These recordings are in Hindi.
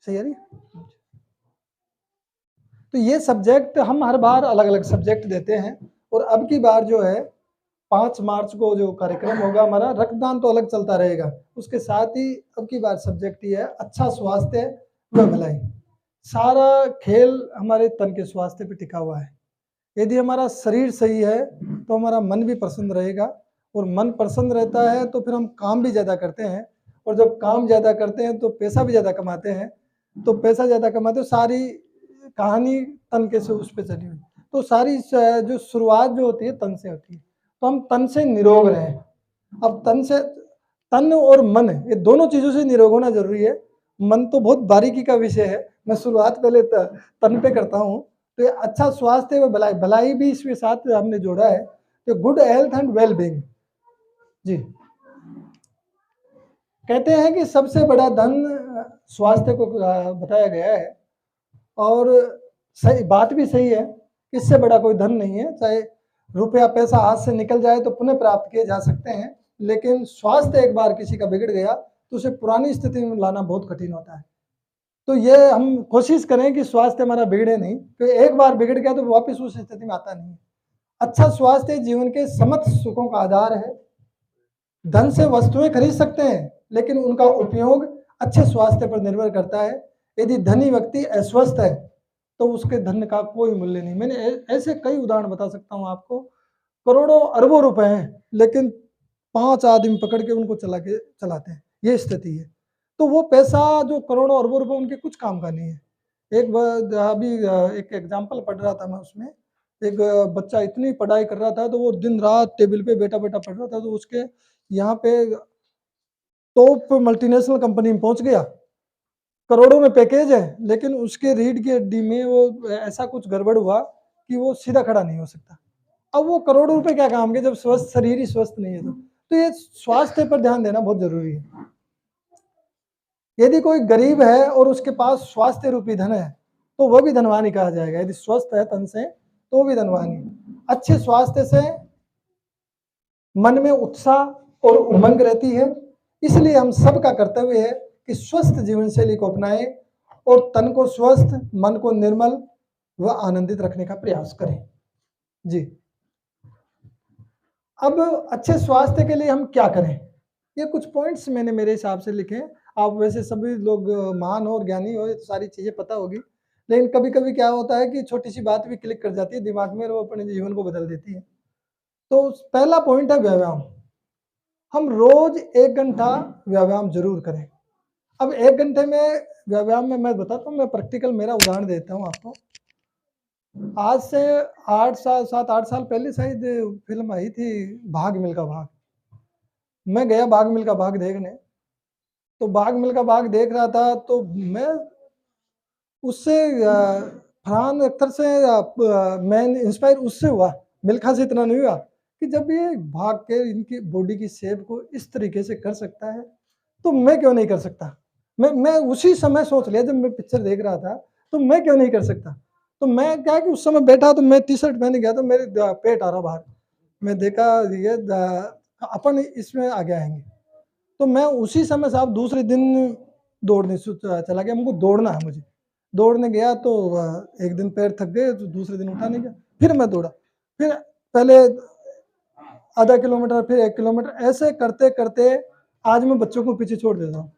सही है। तो ये सब्जेक्ट हम हर बार अलग अलग सब्जेक्ट देते हैं, और अब की बार जो है 5 मार्च को जो कार्यक्रम होगा हमारा, रक्तदान तो अलग चलता रहेगा, उसके साथ ही अब की बार सब्जेक्ट ये है अच्छा स्वास्थ्य व भलाई। सारा खेल हमारे तन के स्वास्थ्य पे टिका हुआ है। यदि हमारा शरीर सही है तो हमारा मन भी प्रसन्न रहेगा, और मन प्रसन्न रहता है तो फिर हम काम भी ज़्यादा करते हैं, और जब काम ज़्यादा करते हैं तो पैसा भी ज़्यादा कमाते हैं। तो पैसा ज़्यादा कमाते, सारी कहानी तन के से उस पर चली हुई। तो सारी जो शुरुआत जो होती है तन से होती है, तो हम तन से निरोग रहें। अब तन और मन, ये दोनों चीज़ों से निरोग होना जरूरी है। मन तो बहुत बारीकी का विषय है, मैं शुरुआत पहले तन पे करता हूँ। तो ये अच्छा स्वास्थ्य व भलाई, भलाई भी इसके साथ हमने जोड़ा है, तो good health and well being. जी, कहते हैं कि सबसे बड़ा धन स्वास्थ्य को बताया गया है, और सही बात भी सही है, इससे बड़ा कोई धन नहीं है। चाहे रुपया पैसा हाथ से निकल जाए तो पुनः प्राप्त किए जा सकते हैं, लेकिन स्वास्थ्य एक बार किसी का बिगड़ गया तो उसे पुरानी स्थिति में लाना बहुत कठिन होता है। तो ये हम कोशिश करें कि स्वास्थ्य हमारा बिगड़े नहीं, तो एक बार बिगड़ गया तो वापस उस स्थिति में आता नहीं। अच्छा स्वास्थ्य जीवन के समस्त सुखों का आधार है। धन से वस्तुएं खरीद सकते हैं, लेकिन उनका उपयोग अच्छे स्वास्थ्य पर निर्भर करता है। यदि धनी व्यक्ति अस्वस्थ है तो उसके धन का कोई मूल्य नहीं। मैंने ऐसे कई उदाहरण बता सकता हूं आपको, करोड़ों अरबों रुपए हैं, लेकिन 5 आदमी पकड़ के उनको चलाते हैं, ये स्थिति है। तो वो पैसा जो करोड़ों अरबों रुपए उनके कुछ काम का नहीं है। एक बार अभी एक एग्जाम्पल पढ़ रहा था मैं, उसमें एक बच्चा इतनी पढ़ाई कर रहा था, तो वो दिन रात टेबल पे बैठा बैठा पढ़ रहा था, तो उसके यहाँ पे टॉप मल्टीनेशनल कंपनी में पहुंच गया, करोड़ों में पैकेज है, लेकिन उसके रीढ़ की हड्डी में वो ऐसा कुछ गड़बड़ हुआ कि वो सीधा खड़ा नहीं हो सकता। अब वो करोड़ों रुपए क्या काम के, जब स्वस्थ शरीर ही स्वस्थ नहीं है तो ये स्वास्थ्य पर ध्यान देना बहुत जरूरी है। यदि कोई गरीब है और उसके पास स्वास्थ्य रूपी धन है तो वह भी धनवान ही कहा जाएगा। यदि स्वस्थ है तन से तो वो भी धनवान ही। अच्छे स्वास्थ्य से मन में उत्साह और उमंग रहती है, इसलिए हम सबका कर्तव्य है कि स्वस्थ जीवन शैली को अपनाएं और तन को स्वस्थ, मन को निर्मल व आनंदित रखने का प्रयास करें। जी, अब अच्छे स्वास्थ्य के लिए हम क्या करें, ये कुछ पॉइंट्स मैंने मेरे हिसाब से लिखे। आप वैसे सभी लोग महान हो और ज्ञानी हो, तो सारी चीजें पता होगी, लेकिन कभी कभी क्या होता है कि छोटी सी बात भी क्लिक कर जाती है दिमाग में और वो अपने जीवन को बदल देती है। तो पहला पॉइंट है व्यायाम। हम रोज 1 घंटा व्यायाम जरूर करें। अब 1 घंटे में व्यायाम में मैं बताता हूँ, मैं प्रैक्टिकल मेरा उदाहरण देता हूँ आपको। आज से 7-8 साल पहले शायद फिल्म आई थी भाग मिल्खा भाग। मैं गया भाग मिल्खा भाग देखने, तो भाग मिल्खा भाग देख रहा था, तो मैं उससे फरहान अख्तर से मैं इंस्पायर उससे हुआ, मिल्खा से इतना नहीं हुआ कि जब ये भाग के इनकी बॉडी की शेप को इस तरीके से कर सकता है तो मैं क्यों नहीं कर सकता। मैं उसी समय सोच लिया, जब मैं पिक्चर देख रहा था, तो मैं क्यों नहीं कर सकता। तो मैं क्या कि उस समय बैठा, तो मैं टी शर्ट पहने गया, तो मेरे पेट आ रहा बाहर, मैं देखा ये अपन इसमें आ गया आएंगे। तो मैं उसी समय साहब दूसरे दिन दौड़ने चला गया। हमको दौड़ना है, मुझे दौड़ने गया तो एक दिन पैर थक गए, तो दूसरे दिन उठा नहीं गया। फिर मैं दौड़ा, फिर पहले आधा किलोमीटर, फिर 1 किलोमीटर, ऐसे करते करते आज मैं बच्चों को पीछे छोड़ देता हूँ।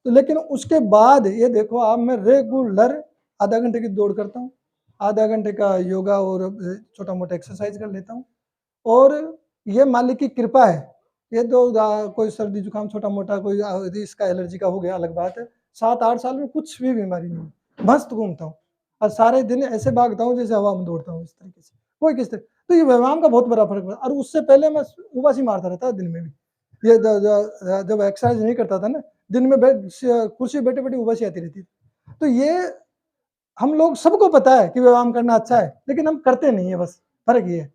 तो लेकिन उसके बाद ये देखो आप, मैं रेगुलर आधा घंटे की दौड़ करता हूँ, आधा घंटे का योगा और छोटा मोटा एक्सरसाइज कर लेता हूँ। और ये मालिक की कृपा है। ये तो कोई सर्दी जुकाम छोटा मोटा कोई इसका एलर्जी का हो गया अलग बात है, 7-8 साल में कुछ भी बीमारी नहीं, मस्त घूमता हूँ और सारे दिन ऐसे भागता हूँ जैसे हवा में दौड़ता हूँ, इस तरीके से कोई किस तरह। तो ये व्यायाम का बहुत बड़ा फर्क पड़ा। और उससे पहले मैं उबासी मारता रहता दिन में भी। ये जब एक्सरसाइज नहीं करता था ना, दिन में कुर्सी बैठे बैठे उबासी आती रहती थी। तो ये हम लोग सबको पता है कि व्यायाम करना अच्छा है, लेकिन हम करते नहीं है, बस फर्क ये है।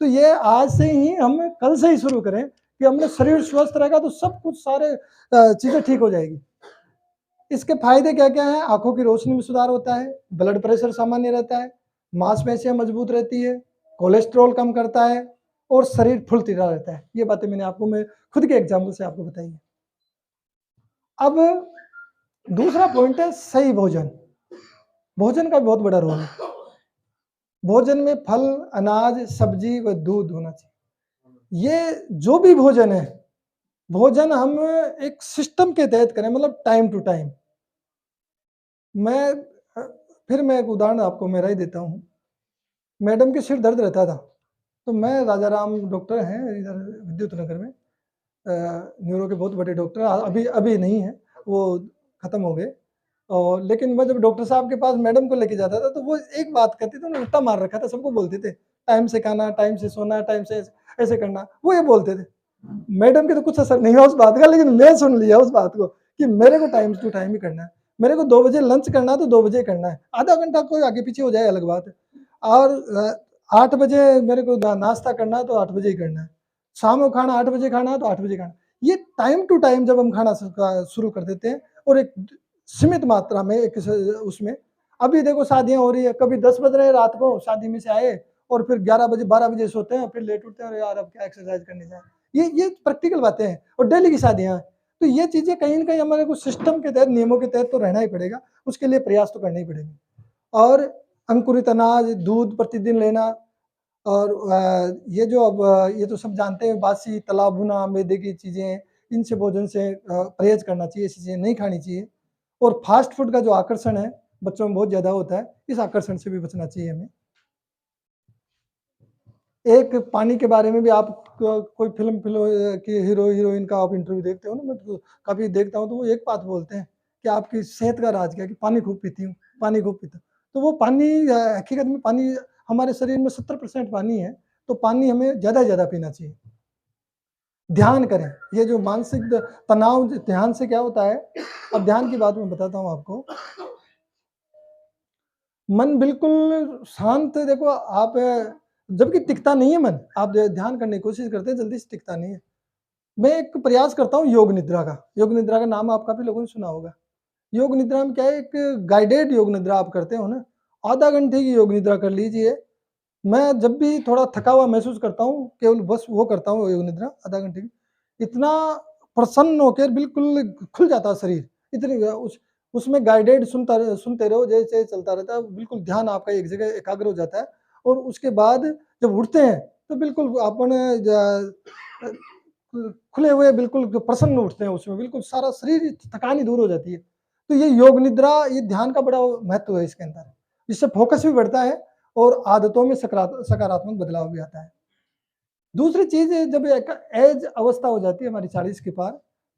तो ये आज से ही, हम कल से ही शुरू करें कि हमने शरीर स्वस्थ रहेगा तो सब कुछ सारे चीजें ठीक हो जाएगी। इसके फायदे क्या क्या हैं? आंखों की रोशनी में सुधार होता है, ब्लड प्रेशर सामान्य रहता है, मांसपेशियां मजबूत रहती है, कोलेस्ट्रॉल कम करता है और शरीर फुर्तीला रहता है। ये बातें मैंने आपको, मैं खुद के एग्जाम्पल से आपको बताई है। अब दूसरा पॉइंट है सही भोजन। भोजन का बहुत बड़ा रोल है। भोजन में फल, अनाज, सब्जी व दूध होना चाहिए। ये जो भी भोजन है, भोजन हम एक सिस्टम के तहत करें, मतलब टाइम टू टाइम। मैं अ, फिर मैं एक उदाहरण आपको मेरा ही देता हूँ। मैडम के सिर दर्द रहता था, तो मैं राजा राम डॉक्टर हैं इधर विद्युत नगर में, न्यूरो के बहुत बड़े डॉक्टर हैं, अभी अभी नहीं है, वो खत्म हो गए। और लेकिन मैं जब डॉक्टर साहब के पास मैडम को लेके जाता था, तो वो एक बात कहते थे, उन्होंने उल्टा मार रखा था, सबको बोलते थे, टाइम से खाना, टाइम से सोना, टाइम से ऐसे करना, वो ये बोलते थे। मैडम के तो कुछ असर नहीं हुआ उस बात का, लेकिन मैं सुन लिया उस बात को कि मेरे को टाइम टू टाइम ही करना है। मेरे को 2 बजे लंच करना है तो 2 बजे करना है। आधा घंटा कोई आगे पीछे हो जाए अलग बात है। और 8 बजे मेरे को नाश्ता करना है तो 8 बजे ही करना है। शाम को खाना 8 बजे खाना है तो 8 बजे खाना। ये टाइम टू टाइम जब हम खाना शुरू कर देते हैं और एक सीमित मात्रा में एक उसमें, अभी देखो शादियां हो रही है, कभी 10 बज रहे हैं रात को शादी में से आए और फिर 11 बजे 12 बजे सोते हैं, फिर लेट उठते हैं, अरे यार अब क्या एक्सरसाइज करने जाए। ये प्रैक्टिकल बातें हैं और डेली की शादियां हैं। तो ये चीजें कहीं ना कहीं हमारे को सिस्टम के तहत, नियमों के तहत तो रहना ही पड़ेगा, उसके लिए प्रयास तो करना ही पड़ेगा। और अंकुरित अनाज, दूध प्रतिदिन लेना। और ये जो अब ये तो सब जानते हैं, बासी तला भुना मैदे की चीजें, इनसे भोजन से परहेज करना चाहिए, ऐसी चीजें नहीं खानी चाहिए। और फास्ट फूड का जो आकर्षण है बच्चों में बहुत ज्यादा होता है, इस आकर्षण से भी बचना चाहिए हमें। एक पानी के बारे में भी आप कोई फिल्म की हीरो हीरोइन का आप इंटरव्यू देखते हो ना, मैं तो काफी देखता हूँ, तो वो एक बात बोलते हैं कि आपकी सेहत का राज क्या है, कि पानी खूब पीती हूँ, पानी खूब पीता हूँ। तो वो पानी हकीकत में पानी, हमारे शरीर में 70% पानी है, तो पानी हमें ज्यादा से ज्यादा पीना चाहिए। ध्यान करें, ये जो मानसिक तनाव, ध्यान से क्या होता है, अब ध्यान की बात मैं बताता हूँ आपको। मन बिल्कुल शांत, देखो आप जबकि टिकता नहीं है मन, आप ध्यान करने की कोशिश करते हैं, जल्दी से टिकता नहीं है। मैं एक प्रयास करता हूँ योग निद्रा का। योग निद्रा का नाम आप काफी लोगों ने सुना होगा। योग निद्रा में क्या है, एक गाइडेड योग निद्रा आप करते हो ना, आधा घंटे की योग निद्रा कर लीजिए। मैं जब भी थोड़ा थका हुआ महसूस करता हूँ, केवल बस वो करता हूँ योग निद्रा आधा घंटे की। इतना प्रसन्न होकर बिल्कुल खुल जाता है शरीर, इतनी उसमें गाइडेड सुनते रहो, जैसे चलता रहता है, बिल्कुल ध्यान आपका एक जगह एकाग्र हो जाता है। और उसके बाद जब उठते हैं तो बिल्कुल अपन खुले हुए, बिल्कुल प्रसन्न उठते हैं, उसमें बिल्कुल सारा शरीर थकान ही दूर हो जाती है। तो ये योग निद्रा, ये ध्यान का बड़ा महत्व है इसके अंदर। इससे फोकस भी बढ़ता है और आदतों में सकारात्मक बदलाव भी आता है। दूसरी चीज है, जब एक एज अवस्था हो जाती है हमारी 40 के पार,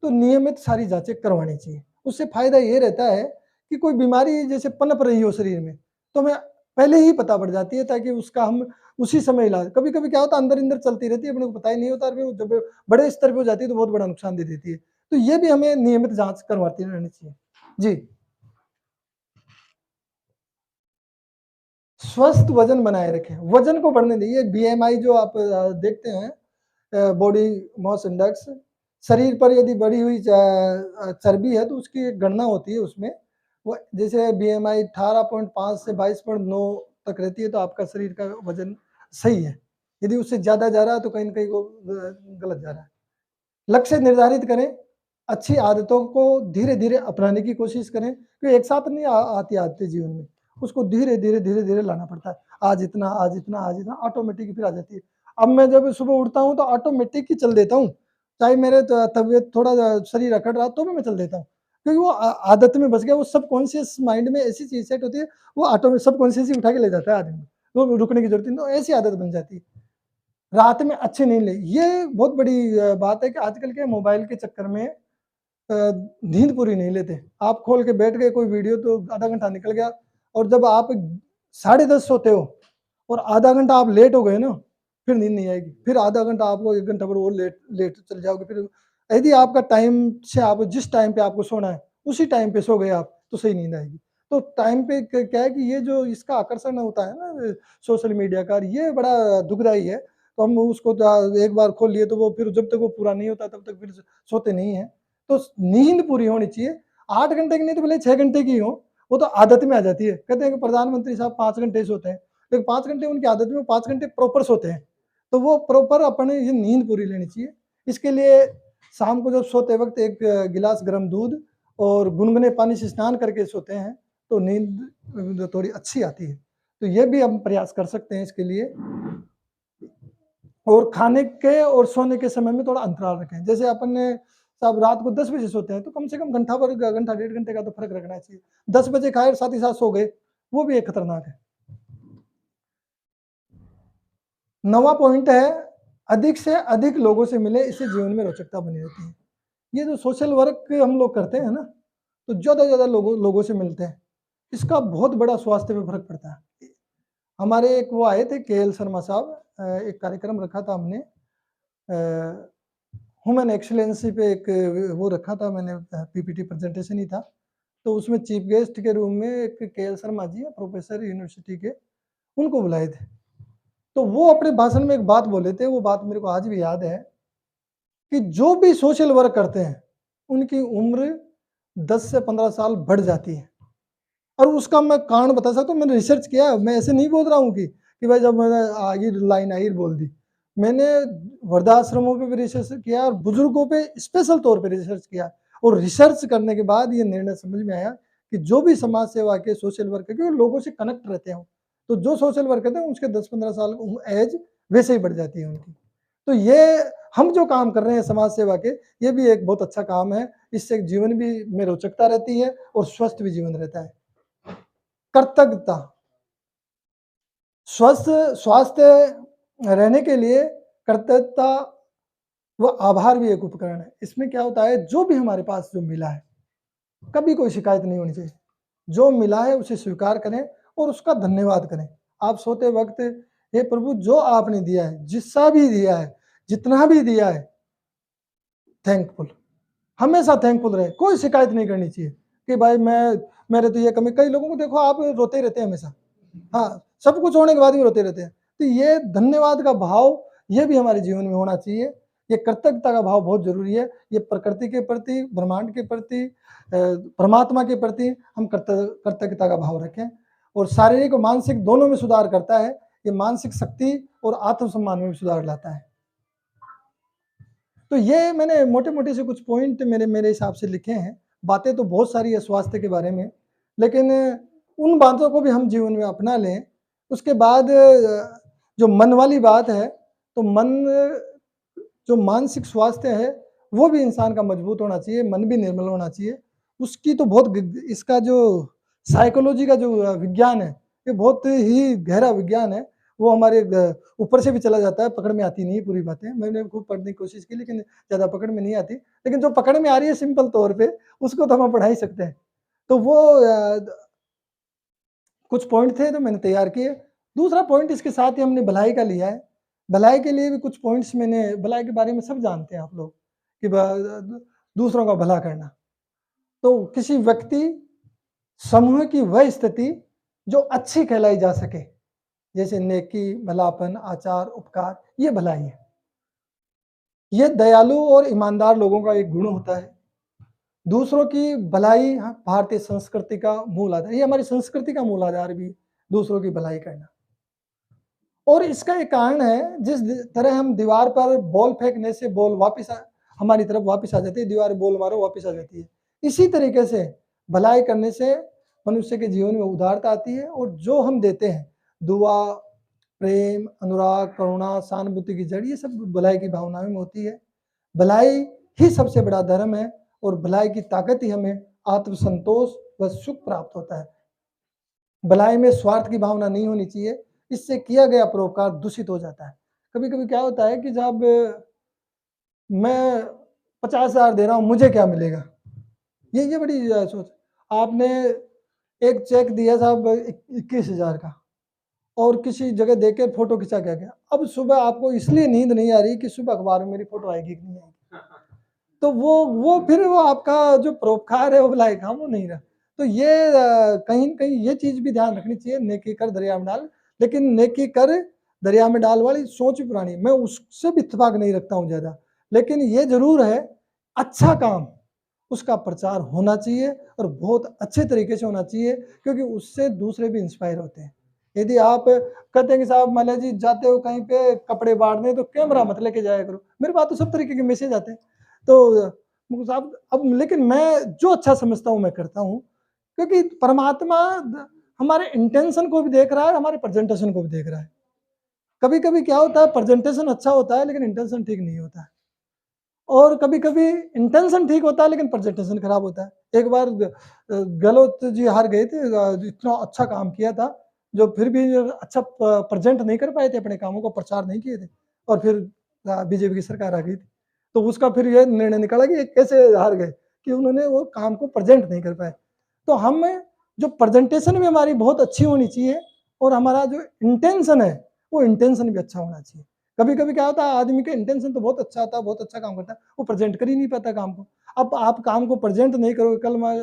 तो नियमित सारी जांचें करवानी चाहिए। उससे फायदा ये रहता है कि कोई बीमारी जैसे पनप रही हो शरीर में, तो हमें पहले ही पता पड़ जाती है, ताकि उसका हम उसी समय इलाज, कभी कभी क्या होता है अंदर अंदर चलती रहती है, अपने को पता ही नहीं होता, फिर जब बड़े स्तर पे हो जाती है तो बहुत बड़ा नुकसान दे देती है। तो ये भी हमें नियमित जांच करवाती रहनी चाहिए। जी। स्वस्थ वजन बनाए रखें, वजन को बढ़ने दीजिए। बीएमआई जो आप देखते हैं, बॉडी मास इंडेक्स, शरीर पर यदि बढ़ी हुई चर्बी है तो उसकी एक गणना होती है उसमें। वो जैसे बीएमआई 18.5 से 22.9 तक रहती है तो आपका शरीर का वजन सही है। यदि उससे ज्यादा जा रहा है तो कहीं ना कहीं वो गलत जा रहा है। लक्ष्य निर्धारित करें, अच्छी आदतों को धीरे धीरे अपनाने की कोशिश करें, क्योंकि एक साथ नहीं आती आदतें जीवन में, उसको धीरे धीरे धीरे धीरे लाना पड़ता है। आज इतना, आज इतना, आज इतना, ऑटोमेटिक फिर आ जाती है। अब मैं जब सुबह उठता हूँ तो ऑटोमेटिक ही चल देता हूँ, चाहे मेरे तबीयत थोड़ा शरीर अकड़ रहा तो भी मैं चल देता हूँ, क्योंकि वो आदत में बस गया। वो सबकॉन्शियस माइंड में ऐसी चीज सेट होती है, वो ऑटोमेटिक सबकॉन्शियस ही उठा के ले जाता है आदमी को, तो रुकने की जरूरत नहीं, तो ऐसी आदत बन जाती है। रात में अच्छी नींद ले, ये बहुत बड़ी बात है कि आजकल के मोबाइल के चक्कर में नींद पूरी नहीं लेते। आप खोल के बैठ गए कोई वीडियो तो आधा घंटा निकल गया, और जब आप 10:30 सोते हो और आधा घंटा आप लेट हो गए ना, फिर नींद नहीं आएगी, फिर आधा घंटा आपको 1 घंटा पर और लेट लेट चले जाओगे। फिर यदि आपका टाइम से, आप जिस टाइम पे आपको सोना है उसी टाइम पे सो गए आप, तो सही नींद आएगी। तो टाइम पे क्या है कि ये जो इसका आकर्षण होता है ना सोशल मीडिया का, ये बड़ा दुखदाई है। तो हम उसको एक बार खोल लिए तो वो फिर जब तक वो पूरा नहीं होता तब तक फिर सोते नहीं है। तो नींद पूरी होनी चाहिए। 8 घंटे की नहीं तो भले 6 घंटे की हो, वो तो आदत में आ जाती है। कहते हैं कि प्रधानमंत्री साहब 5 घंटे सोते हैं, लेकिन 5 घंटे उनकी आदत में, 5 घंटे प्रॉपर सोते हैं। तो वो प्रॉपर अपने ये नींद पूरी लेनी चाहिए। इसके लिए शाम को जब सोते वक्त एक गिलास गर्म दूध और गुनगुने पानी से स्नान करके सोते हैं तो नींद थोड़ी अच्छी आती है। तो ये भी हम प्रयास कर सकते हैं इसके लिए। और खाने के और सोने के समय में थोड़ा अंतराल रखें। जैसे अपन ने साहब रात को 10 बजे सोते हैं तो कम से कम घंटा भर, घंटा 1.5 घंटे का तो फर्क रखना चाहिए। 10 बजे खाए और साथ ही साथ सो गए, वो भी एक खतरनाक है। 9वां पॉइंट है, अधिक से अधिक लोगों से मिले, इससे जीवन में रोचकता बनी रहती है। ये जो सोशल वर्क हम लोग करते हैं ना, तो ज़्यादा से ज़्यादा लोगों से मिलते हैं, इसका बहुत बड़ा स्वास्थ्य पे फर्क पड़ता है। हमारे एक वो आए थे केएल शर्मा साहब, एक कार्यक्रम रखा था हमने, ह्यूमन एक्सीलेंसी पे एक वो रखा था मैंने, पीपीटी प्रेजेंटेशन ही था। तो उसमें चीफ गेस्ट के रूम में एक केएल शर्मा जी है, प्रोफेसर यूनिवर्सिटी के, उनको बुलाए थे। तो वो अपने भाषण में एक बात बोले थे, वो बात मेरे को आज भी याद है कि जो भी सोशल वर्क करते हैं उनकी उम्र 10 से 15 साल बढ़ जाती है। और उसका मैं कारण बता सकता हूँ, मैंने रिसर्च किया, मैं ऐसे नहीं बोल रहा हूँ कि भाई जब मैंने आगे लाइन आई बोल दी। मैंने वृद्धाश्रमों पे भी रिसर्च किया और बुजुर्गों पे स्पेशल तौर पे रिसर्च किया, और रिसर्च करने के बाद ये निर्णय समझ में आया कि जो भी समाज सेवा के सोशल वर्क के लोगों से कनेक्ट रहते हैं, तो जो सोशल वर्क करते हैं उसके 10-15 साल एज वैसे ही बढ़ जाती है उनकी। तो ये हम जो काम कर रहे हैं समाज सेवा के, ये भी एक बहुत अच्छा काम है। इससे जीवन भी में रोचकता रहती है और स्वस्थ भी जीवन रहता है। कृतज्ञता, स्वस्थ स्वास्थ्य रहने के लिए कृतज्ञता व आभार भी एक उपकरण है। इसमें क्या होता है, जो भी हमारे पास जो मिला है, कभी कोई शिकायत नहीं होनी चाहिए। जो मिला है उसे स्वीकार करें और उसका धन्यवाद करें। आप सोते वक्त, हे प्रभु जो आपने दिया है, जिसका भी दिया है, जितना भी दिया है, थैंकफुल, हमेशा थैंकफुल रहे। कोई शिकायत नहीं करनी चाहिए कि भाई मेरे तो ये कमी। कई लोगों को देखो, आप रोते रहते हैं हमेशा, हाँ, सब कुछ होने के बाद भी रोते रहते हैं। तो ये धन्यवाद का भाव, ये भी हमारे जीवन में होना चाहिए। ये कृतज्ञता का भाव बहुत जरूरी है। ये प्रकृति के प्रति, ब्रह्मांड के प्रति, परमात्मा के प्रति हम कृतज्ञता का भाव रखें। और शारीरिक और मानसिक दोनों में सुधार करता है। ये मानसिक शक्ति और आत्मसम्मान में भी सुधार लाता है। तो ये मैंने मोटे मोटे से कुछ पॉइंट मेरे हिसाब से लिखे हैं। बातें तो बहुत सारी है स्वास्थ्य के बारे में, लेकिन उन बातों को भी हम जीवन में अपना लें। उसके बाद जो मन वाली बात है, तो मन, जो मानसिक स्वास्थ्य है वो भी इंसान का मजबूत होना चाहिए, मन भी निर्मल होना चाहिए। उसकी तो बहुत इसका जो साइकोलॉजी का जो विज्ञान है, ये बहुत ही गहरा विज्ञान है। वो हमारे ऊपर से भी चला जाता है, पकड़ में आती नहीं पूरी बातें। मैंने खूब पढ़ने की कोशिश की, लेकिन ज़्यादा पकड़ में नहीं आती। लेकिन जो पकड़ में आ रही है सिंपल तौर पे, उसको तो हम पढ़ा ही सकते हैं। तो वो कुछ पॉइंट थे तो मैंने तैयार किए। दूसरा पॉइंट इसके साथ ही हमने भलाई का लिया है। भलाई के लिए भी कुछ पॉइंट्स मैंने, भलाई के बारे में सब जानते हैं आप लोग कि दूसरों का भला करना। तो किसी व्यक्ति, समूह की वह स्थिति जो अच्छी कहलाई जा सके, जैसे नेकी, भलापन, आचार, उपकार, ये भलाई है। ये दयालु और ईमानदार लोगों का एक गुण होता है। दूसरों की भलाई भारतीय संस्कृति का मूल आधार, ये हमारी संस्कृति का मूल आधार भी, दूसरों की भलाई करना। और इसका एक कारण है, जिस तरह हम दीवार पर बॉल फेंकने से बॉल वापस हमारी तरफ वापस आ जाती है, दीवार बॉल मारो वापस आ जाती है, इसी तरीके से भलाई करने से मनुष्य के जीवन में उदारता आती है। और जो हम देते हैं, दुआ, प्रेम, अनुराग, करुणा, सहानुभूति की जड़, ये सब भलाई की भावनाओं में होती है। भलाई ही सबसे बड़ा धर्म है और भलाई की ताकत ही हमें आत्मसंतोष व सुख प्राप्त होता है। भलाई में स्वार्थ की भावना नहीं होनी चाहिए, इससे किया गया परोपकार दूषित हो जाता है। कभी कभी क्या होता है कि जब मैं 50,000 दे रहा हूँ, मुझे क्या मिलेगा, ये बड़ी सोच। आपने एक चेक दिया साहब 21,000 का, और किसी जगह देके फोटो खिंचा के गया। अब सुबह आपको इसलिए नींद नहीं आ रही कि सुबह अखबार में मेरी फोटो आएगी कि नहीं आएगी, तो वो फिर वो आपका जो परोपकार है वो भलाई का वो नहीं रहा। तो ये कहीं न कहीं ये चीज़ भी ध्यान रखनी चाहिए, नेकी कर दरिया में डाल। लेकिन नेकी कर दरिया में डाल वाली सोच भी पुरानी, मैं उससे भी इत्तेफाक नहीं रखता हूँ ज़्यादा। लेकिन ये ज़रूर है, अच्छा काम, उसका प्रचार होना चाहिए और बहुत अच्छे तरीके से होना चाहिए, क्योंकि उससे दूसरे भी इंस्पायर होते हैं। यदि आप कहते हैं कि साहब मान लीजिए जाते हो कहीं पे कपड़े बाँटने, तो कैमरा मत लेके जाया करो। मेरे पास तो सब तरीके के मैसेज आते हैं। तो मुझे साहब अब लेकिन मैं जो अच्छा समझता हूँ मैं करता हूँ, क्योंकि परमात्मा हमारे इंटेंशन को भी देख रहा है, हमारे प्रेजेंटेशन को भी देख रहा है। कभी कभी क्या होता है, प्रेजेंटेशन अच्छा होता है लेकिन इंटेंशन ठीक नहीं होता है, और कभी कभी इंटेंशन ठीक होता है लेकिन प्रेजेंटेशन खराब होता है। एक बार गहलोत जी हार गए थे, इतना अच्छा काम किया था, जो फिर भी अच्छा प्रेजेंट नहीं कर पाए थे, अपने कामों को प्रचार नहीं किए थे, और फिर बीजेपी की सरकार आ गई थी। तो उसका फिर ये निर्णय निकाला कि ये कैसे हार गए, कि उन्होंने वो काम को प्रेजेंट नहीं कर पाए। तो हम जो प्रेजेंटेशन भी हमारी बहुत अच्छी होनी चाहिए, और हमारा जो इंटेंशन है वो इंटेंशन भी अच्छा होना चाहिए। कभी कभी क्या होता है, आदमी का इंटेंशन तो बहुत अच्छा था, बहुत अच्छा काम करता है, वो प्रेजेंट कर ही नहीं पाता काम को। अब आप काम को प्रेजेंट नहीं करोगे, कल मैं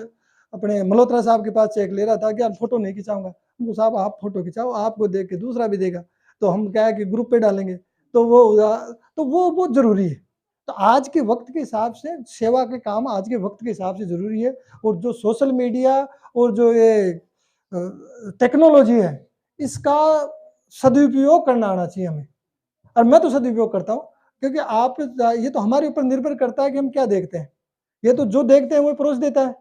अपने मल्होत्रा साहब के पास चेक ले रहा था कि यार फोटो नहीं खिंचाऊंगा, उनको साहब आप फोटो खिंचाओ, आपको देख के दूसरा भी देगा, तो हम क्या है कि ग्रुप पे डालेंगे, तो वो जरूरी है। तो आज के वक्त के हिसाब से सेवा के काम आज के वक्त के हिसाब से जरूरी है, और जो सोशल मीडिया और जो ये टेक्नोलॉजी है, इसका सदुपयोग करना आना चाहिए हमें, और मैं तो सदुपयोग करता हूँ, क्योंकि आप ये तो हमारे ऊपर निर्भर करता है कि हम क्या देखते हैं। ये तो जो देखते हैं वो परोस देता है।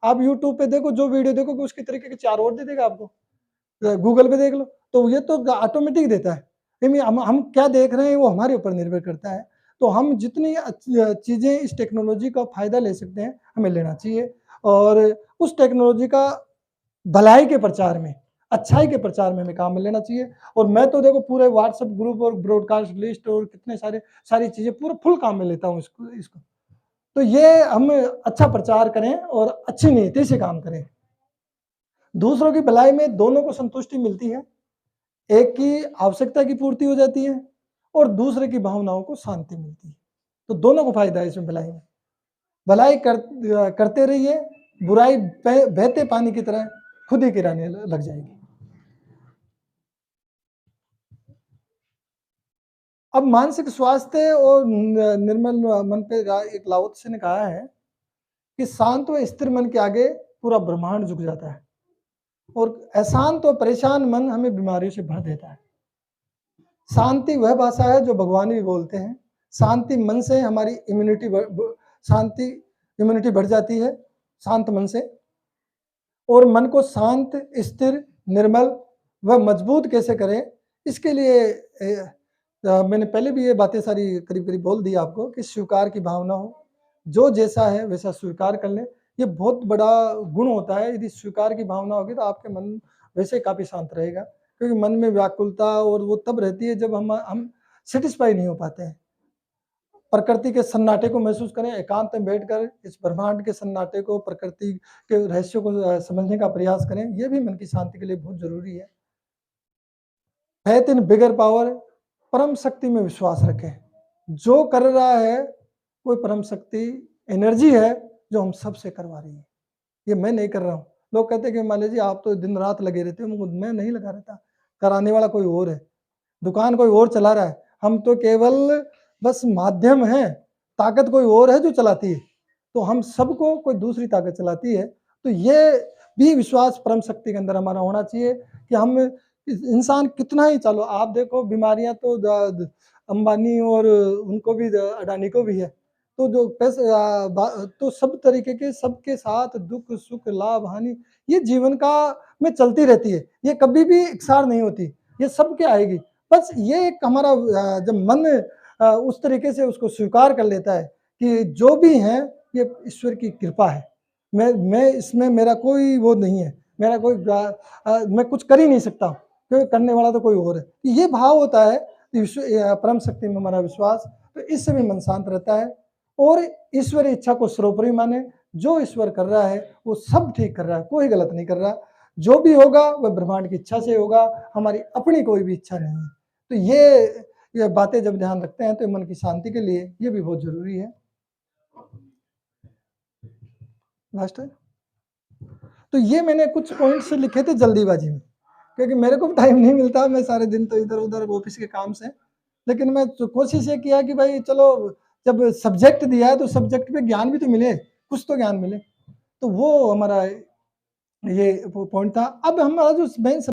आप यूट्यूब पे देखो, जो वीडियो देखोगे उसके तरीके के 4 और दे देगा आपको। गूगल पे देख लो, तो ये तो ऑटोमेटिक देता है। लेकिन हम क्या देख रहे हैं वो हमारे ऊपर निर्भर करता है। तो हम जितनी चीज़ें इस टेक्नोलॉजी का फ़ायदा ले सकते हैं, हमें लेना चाहिए, और उस टेक्नोलॉजी का भलाई के प्रचार में, अच्छाई के प्रचार में हमें काम में लेना चाहिए। और मैं तो देखो पूरे व्हाट्सएप ग्रुप और ब्रॉडकास्ट लिस्ट और कितने सारी चीज़ें पूरा फुल काम में लेता हूँ इसको। तो ये हम अच्छा प्रचार करें और अच्छी नीति से काम करें। दूसरों की भलाई में दोनों को संतुष्टि मिलती है, एक की आवश्यकता की पूर्ति हो जाती है, और दूसरे की भावनाओं को शांति मिलती है। तो दोनों को फायदा है इसमें भलाई में। भलाई करते रहिए, बुराई बहते पानी की तरह खुद ही गिराने लग जाएगी। अब मानसिक स्वास्थ्य और निर्मल मन पे एक लाओ त्से ने कहा है कि शांत व स्थिर मन के आगे पूरा ब्रह्मांड झुक जाता है, और अशांत और परेशान मन हमें बीमारियों से भर देता है। शांति वह भाषा है जो भगवान भी बोलते हैं। शांति मन से हमारी शांति इम्यूनिटी बढ़ जाती है शांत मन से। और मन को शांत, स्थिर, निर्मल व मजबूत कैसे करें, इसके लिए मैंने पहले भी ये बातें सारी करीब करीब बोल दी आपको, कि स्वीकार की भावना हो, जो जैसा है वैसा स्वीकार कर लें। ये बहुत बड़ा गुण होता है। यदि स्वीकार की भावना होगी तो आपके मन वैसे काफ़ी शांत रहेगा, क्योंकि मन में व्याकुलता और वो तब रहती है जब हम सेटिस्फाई नहीं हो पाते हैं। प्रकृति के सन्नाटे को महसूस करें, एकांत में बैठकर इस ब्रह्मांड के सन्नाटे को, प्रकृति के रहस्यों को समझने का प्रयास करें। ये भी मन की शांति के लिए बहुत जरूरी है। फैथ इन बिगर पावर, परम शक्ति में विश्वास रखें। जो कर रहा है कोई परम शक्ति एनर्जी है जो हम सबसे करवा रही है, ये मैं नहीं कर रहा हूँ। लोग कहते हैं कि मान लीजिए आप तो दिन रात लगे रहते हो, मैं नहीं लगा रहता, कराने वाला कोई और है, दुकान कोई और चला रहा है, हम तो केवल बस माध्यम है, ताकत कोई और है जो चलाती है। तो हम सबको कोई दूसरी ताकत चलाती है। तो ये भी विश्वास परम शक्ति के अंदर हमारा होना चाहिए, कि हम इंसान कितना ही चलो, आप देखो बीमारियां तो अंबानी और उनको भी, अडानी को भी है। तो जो पैसे तो सब तरीके के, सबके साथ दुख सुख लाभ हानि, ये जीवन का में चलती रहती है, ये कभी भी एकसार नहीं होती, ये सबके आएगी। बस ये एक हमारा जब मन उस तरीके से उसको स्वीकार कर लेता है कि जो भी है ये ईश्वर की कृपा है, मैं इसमें मेरा कोई वो नहीं है, मेरा कोई मैं कुछ कर ही नहीं सकता, क्योंकि करने वाला तो कोई और है। ये भाव होता है परम शक्ति में हमारा विश्वास, तो इससे भी मन शांत रहता है। और ईश्वर इच्छा को सर्वोपरि माने, जो ईश्वर कर रहा है वो सब ठीक कर रहा है, कोई गलत नहीं कर रहा। जो भी होगा वह ब्रह्मांड की इच्छा से होगा, हमारी अपनी कोई भी इच्छा नहीं है। तो ये बातें जब ध्यान रखते हैं तो मन की शांति के लिए ये भी बहुत जरूरी है। लास्ट है, तो ये मैंने कुछ पॉइंट्स लिखे थे जल्दीबाजी में, क्योंकि मेरे को टाइम नहीं मिलता, मैं सारे दिन तो इधर उधर ऑफिस के काम से। लेकिन मैं कोशिश ये किया कि भाई चलो, जब सब्जेक्ट दिया है तो सब्जेक्ट पे ज्ञान भी तो मिले, कुछ तो ज्ञान मिले। तो वो हमारा ये पॉइंट था। अब हमारा जो मेन